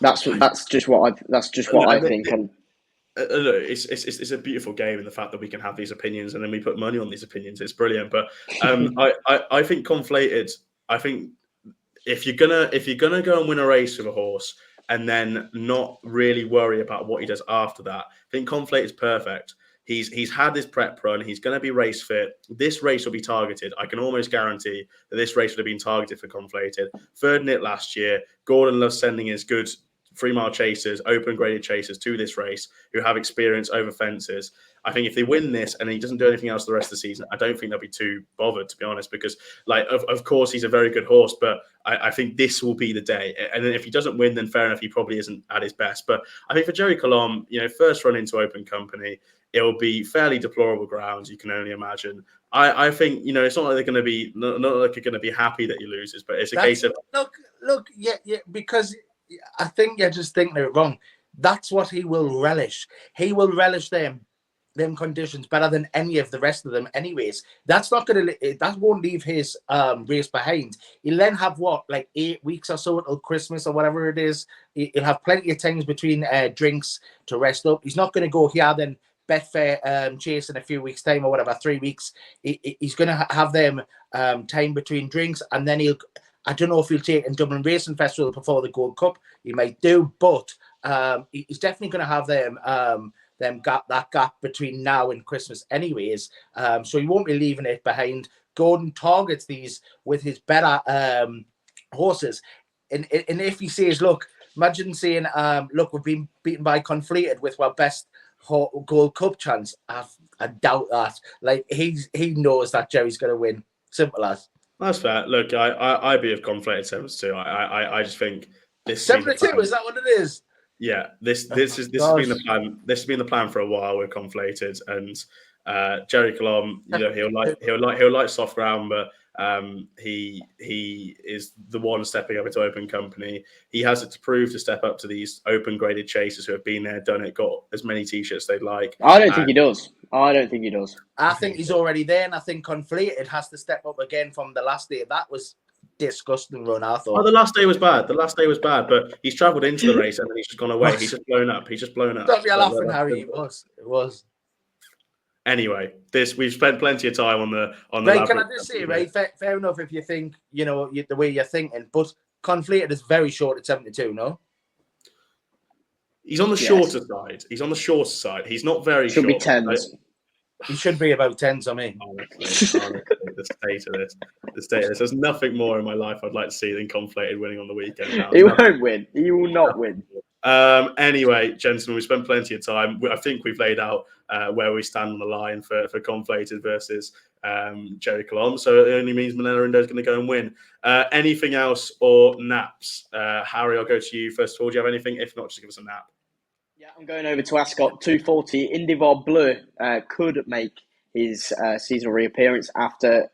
That's just what I think. And look, it's a beautiful game in the fact that we can have these opinions and then we put money on these opinions. It's brilliant. But I think Conflated. I think if you're gonna go and win a race with a horse and then not really worry about what he does after that, I think Conflated is perfect. He's had this prep run. He's going to be race fit. This race will be targeted. I can almost guarantee that this race would have been targeted for Conflated. Third in it last year. Gordon loves sending his good 3-mile chasers, open graded chasers to this race who have experience over fences. I think if they win this and he doesn't do anything else the rest of the season, I don't think they'll be too bothered, to be honest, because of course he's a very good horse, but I think this will be the day. And then if he doesn't win, then fair enough, he probably isn't at his best. But I think for Gerri Colombe, first run into open company, it'll be fairly deplorable grounds, you can only imagine. I think, it's not like they're going to be, not like you're going to be happy that he loses, but it's a case of... Look, because I think you're just thinking it wrong. That's what he will relish. He will relish them conditions better than any of the rest of them anyways. That won't leave his race behind. He'll then have 8 weeks or so until Christmas or whatever it is. He'll have plenty of times between drinks to rest up. He's not going to go here then Betfair chase in a few weeks time or whatever, 3 weeks. He's going to have them time between drinks, and then I don't know if he'll take in Dublin Racing Festival before the Gold Cup. He might do, but he's definitely going to have that gap between now and Christmas anyways. So he won't be leaving it behind. Gordon targets these with his better horses. And if he says, look, imagine saying, look, we've been beaten by Conflated with our best Gold Cup chance. I doubt that. He knows that Gerri's going to win. Simple as. That's fair. Look, I'd be of Conflated 7-2. I just think this 7-2, is that what it is? Yeah, this has been the plan. This has been the plan for a while with Conflated, and Gerri Colombe. He'll like soft ground, but He is the one stepping up into open company. He has it to prove to step up to these open graded chasers who have been there, done it, got as many t-shirts they'd like. I don't think he does. I think he's already there, and I think Conflated has to step up again from the last day. That was disgusting run, I thought. Oh, the last day was bad. But he's travelled into the race and then he's just gone away. He's just blown up. Stop your laughing, Harry. It was. Anyway, we've spent plenty of time on the Right, can I just say, right? Fair enough if you think, the way you're thinking, but Conflated is very short at 72, no? He's on the shorter side. He's not very short. Should be 10s. He should be about 10s, I mean. Honestly, the state of this. There's nothing more in my life I'd like to see than Conflated winning on the weekend. He won't win. He will not win. Anyway, gentlemen, we spent plenty of time. I think we've laid out where we stand on the line for Conflated versus Gerri Colombe. So it only means Manila Indo is going to go and win. Anything else or naps? Harry, I'll go to you first of all. Do you have anything? If not, just give us a nap. Yeah, I'm going over to Ascot 240. Indivar Bleu could make his seasonal reappearance after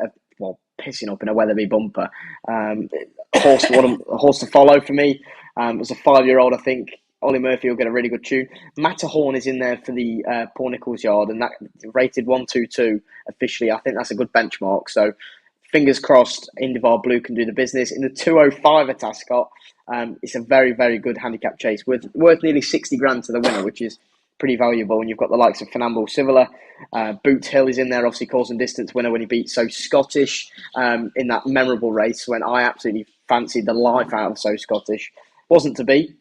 pissing up in a Weatherby bumper. A horse to follow for me. As a 5-year-old, I think Ollie Murphy will get a really good tune. Matterhorn is in there for the Paul Nicholls yard, and that rated 122 officially. I think that's a good benchmark. So fingers crossed, Indivar Blue can do the business. In the 205 at Ascot, it's a very, very good handicap chase, worth nearly 60 grand to the winner, which is pretty valuable. And you've got the likes of Fernando Sivila. Boots Hill is in there, obviously course and distance winner when he beat So Scottish in that memorable race when I absolutely fancied the life out of So Scottish. Wasn't to be,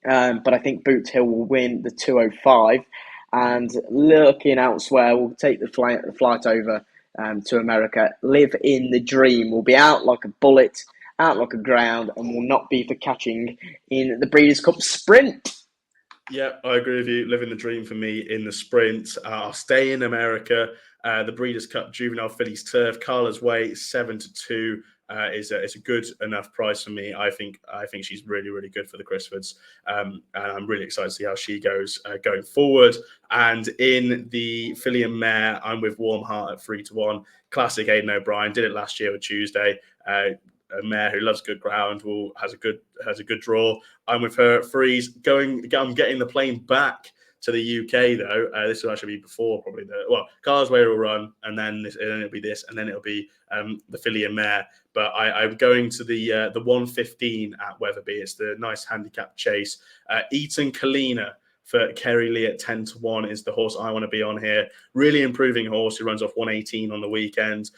but I think Boots Hill will win the 205. And looking elsewhere, we'll take the flight over to America. Live in the Dream will be out like a bullet, out like a ground, and will not be for catching in the Breeders' Cup Sprint. Yeah, I agree with you. Living the dream for me in the sprint. I'll stay in America. The Breeders' Cup Juvenile Fillies Turf, Carla's Way 7-2 is a good enough price for me. I think she's really, really good for the Crisfords, and I'm really excited to see how she goes going forward. And in the filly and mare, I'm with Warm Heart at 3-1. Classic Aidan O'Brien did it last year with Tuesday. A mare who loves good ground has a good draw. I'm with her at Freeze. I'm getting the plane back to the UK though. This will actually be before probably Carla's Way will run, and then it'll be this, and then it'll be the filly and mare. But I'm going to the 115 at Weatherby. It's the nice handicap chase. Eton Kalina for Kerry Lee at 10-1 is the horse I want to be on here. Really improving horse who runs off 118 on the weekend.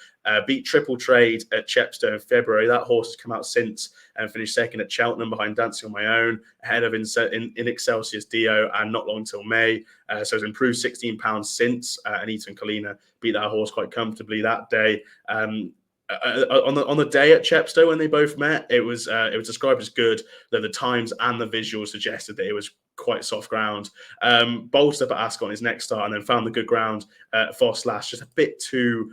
Beat Triple Trade at Chepstow in February. That horse has come out since and finished second at Cheltenham behind Dancing on My Own, ahead of In Excelsius Dio, and Not Long Till May. So it's improved £16 since. And Eton Kalina beat that horse quite comfortably that day. On the day at Chepstow when they both met, it was described as good, though the times and the visuals suggested that it was quite soft ground. Bolted up at Ascot on his next start, and then found the good ground at Foss Lash, just a bit too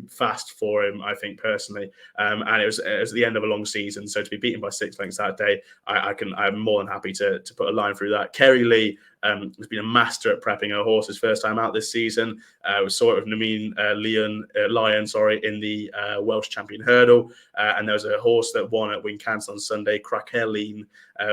fast for him, I think personally. And it was at the end of a long season, so to be beaten by 6 lengths that day, I'm more than happy to put a line through that. Kerry Lee has been a master at prepping her horses first time out this season. We saw it with Nameen Lyon, in the Welsh Champion Hurdle, and there was a horse that won at Wincanton on Sunday, Crackheline,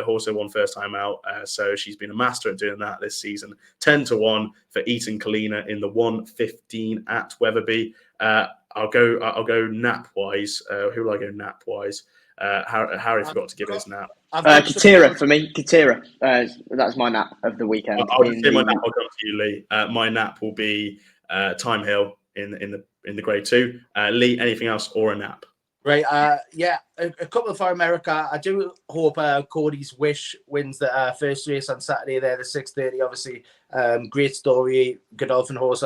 horse that won first time out. So she's been a master at doing that this season. 10-1 for Eton Kalina in the 115 at Weatherby. I'll go nap wise. Who will I go nap wise? Harry forgot to give his nap. Katira for me. Katira. That's my nap of the weekend. I'll just say my nap. I'll come to you, Lee. My nap will be Time Hill in the Grade 2. Lee, anything else or a nap? Right. A couple for America. I do hope Cody's Wish wins the first race on Saturday there, the 6:30. Obviously, great story, Godolphin horse.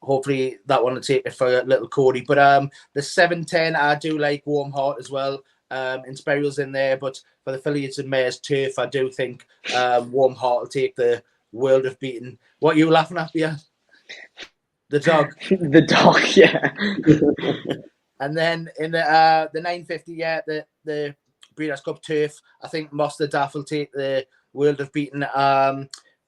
Hopefully that one will take it for little Cody. But the 7:10, I do like Warm Heart as well. Inspiral's in there, but for the fillies and mares turf, I do think Warm Heart will take the World of Beaten. What are you laughing at, Bia? The dog. The dog, yeah. And then in the 950, the Breeders' Cup turf, I think Mosterdaf will take the World of Beaten.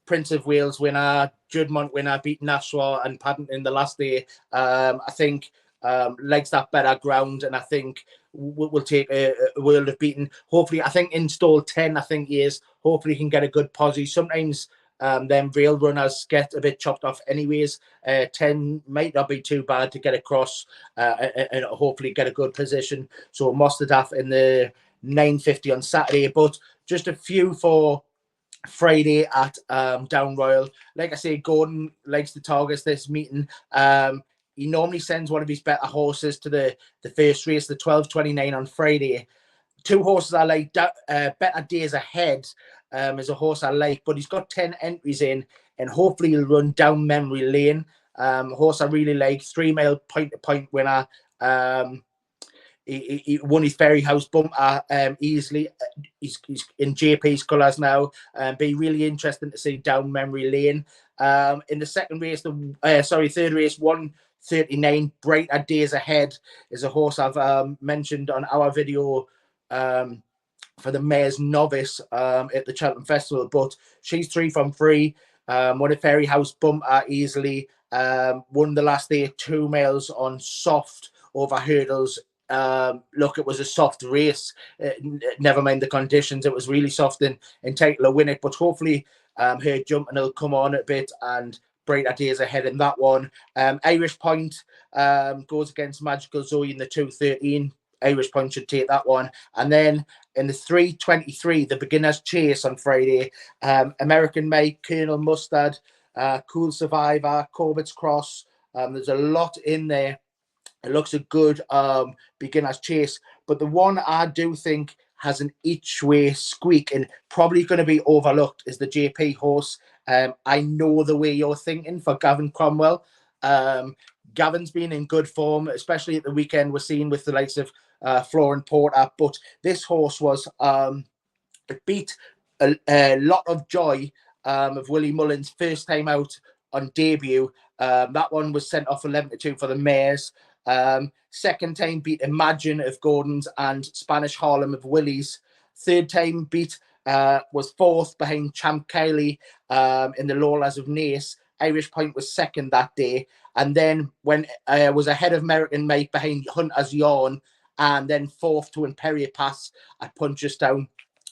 Prince of Wales winner, Juddmonte winner, beat Nashua and Paddington the last day. I think likes that better ground, and I think will take a world of beating. Hopefully, I think install 10, I think he is. Hopefully, he can get a good posse. Sometimes them rail runners get a bit chopped off anyways. 10 might not be too bad to get across and hopefully get a good position. So Mostadaf in the 950 on Saturday, but just a few for Friday at Down Royal. Like I say, Gordon likes to target this meeting. He normally sends one of his better horses to the first race, the 12:29 on Friday. Two horses I like, Better Days Ahead is a horse I like, but he's got 10 entries in, and hopefully he'll run down memory lane. Horse I really like, 3 mile point-to-point winner. He won his Ferry House bumper easily. He's in JP's colours now. Be really interesting to see down memory lane. In the second race, third race, 1:39, Brighter Days Ahead is a horse I've mentioned on our video for the Mayor's Novice at the Cheltenham Festival, but she's 3 from 3. Won a Ferry House bumper easily. Won the last day 2 miles on soft over hurdles. Look, it was a soft race. Never mind the conditions. It was really soft and Title will win it. But hopefully her jumping will come on a bit and Brighter Days Ahead in that one. Irish Point goes against Magical Zoe in the 2:13. Irish Point should take that one. And then in the 3:23, the Beginner's Chase on Friday. American Mike, Colonel Mustard, Cool Survivor, Corbett's Cross. There's a lot in there. It looks a good Beginner's Chase. But the one I do think has an each way squeak and probably going to be overlooked is the JP horse. I know the way you're thinking for Gavin Cromwell. Gavin's been in good form, especially at the weekend we're seeing with the likes of Florent Porter. But this horse was it beat a lot of joy of Willie Mullins' first time out on debut. That one was sent off 11-2 for the Mares. Second time beat Imagine of Gordon's and Spanish Harlem of Willie's. Third time beat was 4th behind Champ Kylie in the Lawlers of Nace. Irish Point was 2nd that day. And then when was ahead of American Mike behind Hunter's Yarn, and then 4th to Imperial Pass at Punchestown.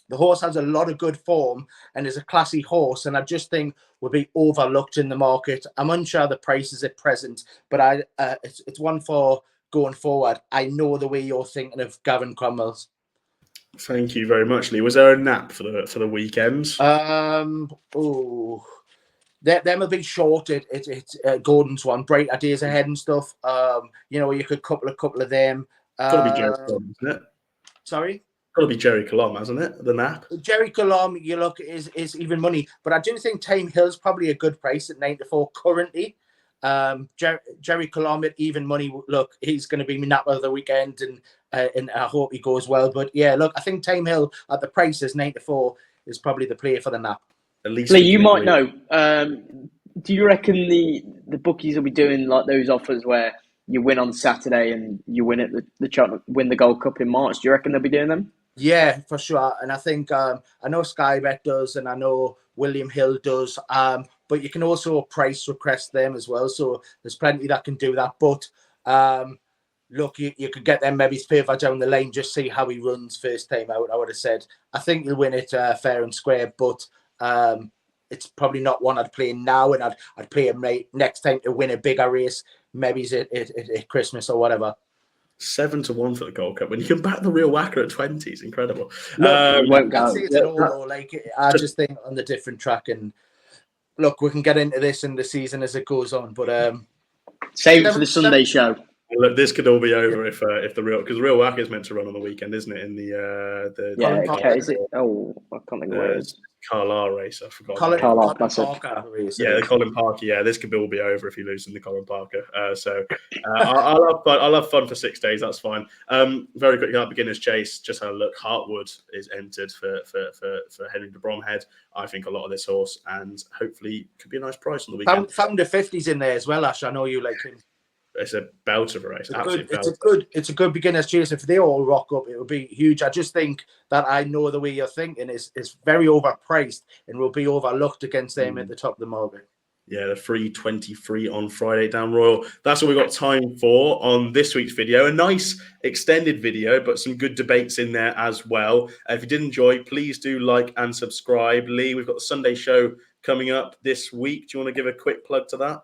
The horse has a lot of good form and is a classy horse, and I just think will be overlooked in the market. I'm unsure the prices at present, but it's one for going forward. I know the way you're thinking of Gavin Cromwell's. Thank you very much, Lee. Was there a nap for the weekend? Them will be short. It's Gordon's one, Brighter Days Ahead and stuff. You could couple of them. Got to be Gerri Colombe, isn't it? Sorry? Got to be Gerri Colombe, hasn't it? The nap. Gerri Colombe, you look, is even money. But I do think Time Hill's probably a good price at 9-4 currently. Gerri Colombe at even money. Look, he's going to be my nap of the weekend, and I hope he goes well. But yeah, look, I think Time Hill at the prices 9-4 is probably the player for the nap. At least Lee, you might know. Do you reckon the bookies will be doing like those offers where you win on Saturday and you win at win the Gold Cup in March? Do you reckon they'll be doing them? Yeah, for sure. And I think I know Skybet does, and I know William Hill does. But you can also price request them as well. So there's plenty that can do that. But look, you could get them maybe further down the lane, just see how he runs first time out. I would have said I think he'll win it fair and square, but it's probably not one I'd play now, and I'd play him next time to win a bigger race. Maybe it's at Christmas or whatever. 7-1 for the Gold Cup. When you can back the real whacker at 20, it's incredible. Look, I'd say it's an all. I just think on the different track, and look, we can get into this in the season as it goes on. But save it for the Sunday show. Look, this could all be over if the real whacker is meant to run on the weekend, isn't it? In the is it? Oh, I can't think of what it is. Carlisle race, I forgot. Colin Parker race. Yeah, the Colin Parker. Yeah, this could all be over if you lose in the Colin Parker. I'll have fun for 6 days. That's fine. Very quickly, our beginner's chase. Just had a look. Hartwood is entered for Henry de Bromhead. I think a lot of this horse, and hopefully could be a nice price on the weekend. Found the 50s in there as well, Ash. I know you like him. It's a belt of a race. It's a good beginner's chase. If they all rock up, it will be huge. I just think that I know the way you're thinking is very overpriced and will be overlooked against them at the top of the market. Yeah, the 3:23 on Friday down Royal. That's all we got time for on this week's video. A nice extended video, but some good debates in there as well. If you did enjoy, please do like and subscribe. Lee, we've got the Sunday show coming up this week. Do you want to give a quick plug to that?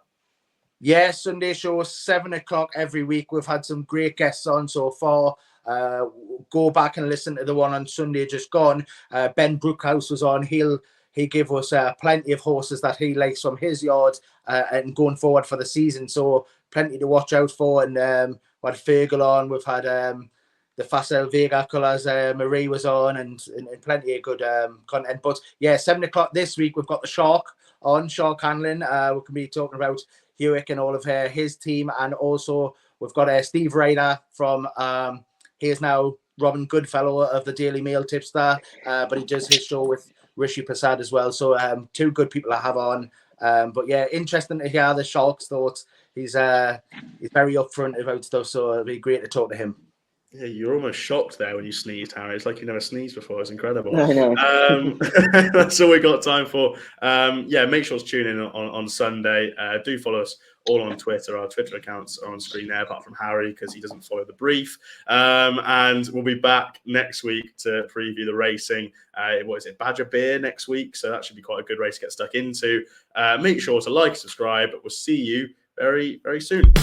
Yeah, Sunday show, 7:00 every week. We've had some great guests on so far. Go back and listen to the one on Sunday just gone. Ben Brookhouse was on. He gave us plenty of horses that he likes from his yard and going forward for the season. So plenty to watch out for. And we had Fergal on. We've had the Facel Vega colours. Marie was on, and plenty of good content. But yeah, 7:00 this week. We've got the Shark on, Shark Handling. We can be talking about Hewick and all of his team, and also we've got Steve Ryder from he is now Robin Goodfellow of the Daily Mail tipster, but he does his show with Rishi Prasad as well. So two good people I have on. But yeah, interesting to hear the Sharks' thoughts. He's very upfront about stuff, so it'll be great to talk to him. Yeah, you're almost shocked there when you sneezed, Harry. It's like you never sneezed before. It's incredible. I know. That's all we got time for. Yeah, make sure to tune in on Sunday. Do follow us all on Twitter. Our Twitter accounts are on screen there, apart from Harry, because he doesn't follow the brief. And we'll be back next week to preview the racing. What is it, Badger Beer next week? So that should be quite a good race to get stuck into. Make sure to like, subscribe. We'll see you very, very soon.